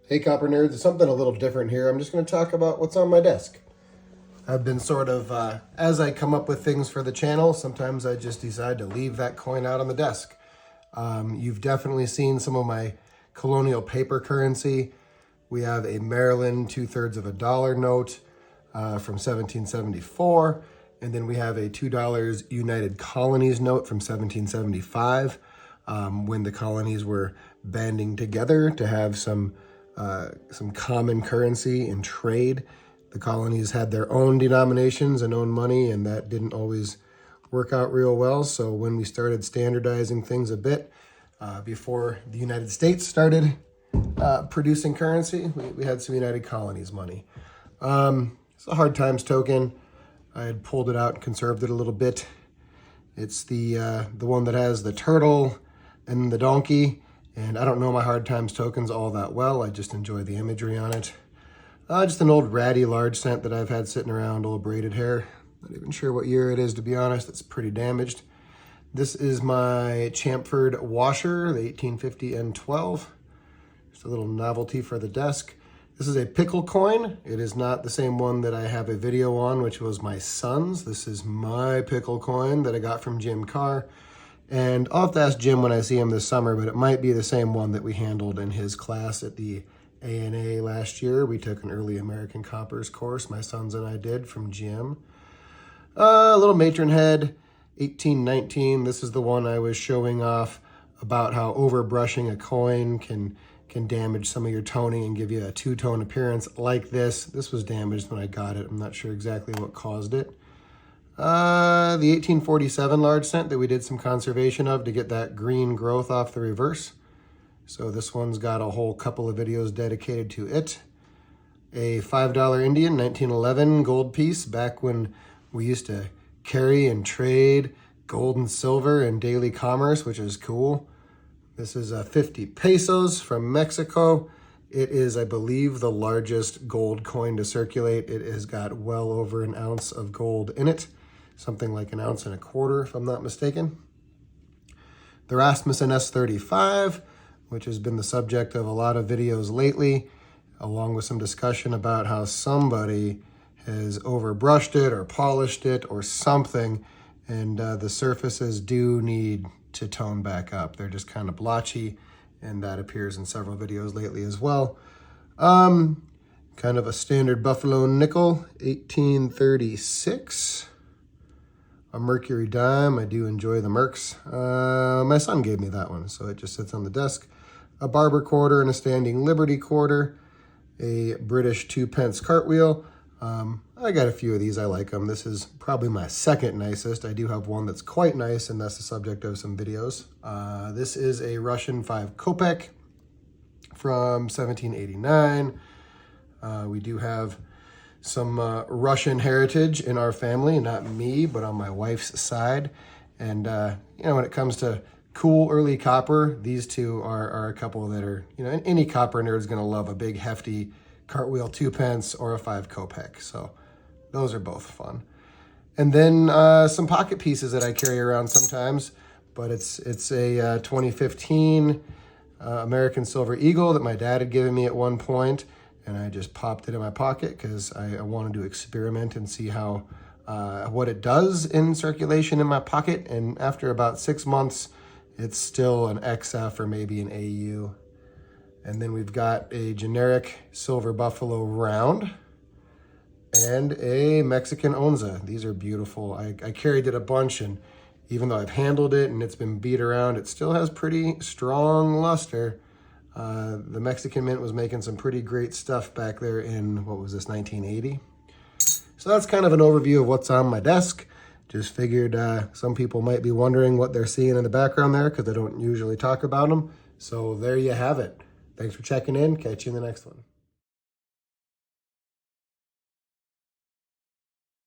Hey Copper Nerds, it's something a little different here. I'm just going to talk about what's on my desk. I've been sort of, as I come up with things for the channel, sometimes I just decide to leave that coin out on the desk. You've definitely seen some of my colonial paper currency. We have a Maryland 2/3 of a dollar note from 1774. And then we have a $2 United Colonies note from 1775, when the colonies were banding together to have some common currency and trade. The colonies had their own denominations and own money, and that didn't always work out real well. So when we started standardizing things a bit, before the United States started producing currency, we had some United Colonies money. It's a hard times token. I had pulled it out and conserved it a little bit. It's the one that has the turtle and the donkey. And I don't know my hard times tokens all that well. I just enjoy the imagery on it. Just an old ratty large cent that I've had sitting around, old braided hair. Not even sure what year it is, to be honest. It's pretty damaged. This is my Chamford washer, the 1850 N12. Just a little novelty for the desk. This is a pickle coin. It is not the same one that I have a video on, which was my son's. This is my pickle coin that I got from Jim Carr. And I'll have to ask Jim when I see him this summer, but it might be the same one that we handled in his class at the ANA last year. We took an early American Coppers course, my sons and I did, from Jim. A little matron head, 1819. This is the one I was showing off about how overbrushing a coin can damage some of your toning and give you a two-tone appearance like this. This was damaged when I got it. I'm not sure exactly what caused it. The 1847 large cent that we did some conservation of to get that green growth off the reverse. So this one's got a whole couple of videos dedicated to it. A $5 Indian 1911 gold piece, back when we used to carry and trade gold and silver in daily commerce, which is cool. This is 50 pesos from Mexico. It is, I believe, the largest gold coin to circulate. It has got well over an ounce of gold in it. Something like an ounce and a quarter, if I'm not mistaken. The Rasmussen S35, which has been the subject of a lot of videos lately, along with some discussion about how somebody has overbrushed it or polished it or something, and the surfaces do need to tone back up. They're just kind of blotchy, and that appears in several videos lately as well. Kind of a standard Buffalo nickel, 1836. A Mercury dime. I do enjoy the Mercs. My son gave me that one, so it just sits on the desk. A Barber quarter and a Standing Liberty quarter. A British 2-pence cartwheel. I got a few of these. I like them. This is probably my second nicest. I do have one that's quite nice, and that's the subject of some videos. This is a Russian 5 kopeck from 1789. We do have some Russian heritage in our family, not me, but on my wife's side. And, when it comes to cool early copper, these two are a couple that are, any copper nerd is going to love a big, hefty cartwheel 2-pence or a 5 kopeck. So those are both fun. And then some pocket pieces that I carry around sometimes, but it's a 2015 American Silver Eagle that my dad had given me at one point. And I just popped it in my pocket because I wanted to experiment and see how what it does in circulation in my pocket. And after about 6 months, it's still an XF or maybe an AU. And then we've got a generic Silver Buffalo round and a Mexican Onza. These are beautiful. I carried it a bunch, and even though I've handled it and it's been beat around, it still has pretty strong luster. The Mexican Mint was making some pretty great stuff back there in, what was this, 1980? So that's kind of an overview of what's on my desk. Just figured some people might be wondering what they're seeing in the background there because I don't usually talk about them. So there you have it. Thanks for checking in. Catch you in the next one.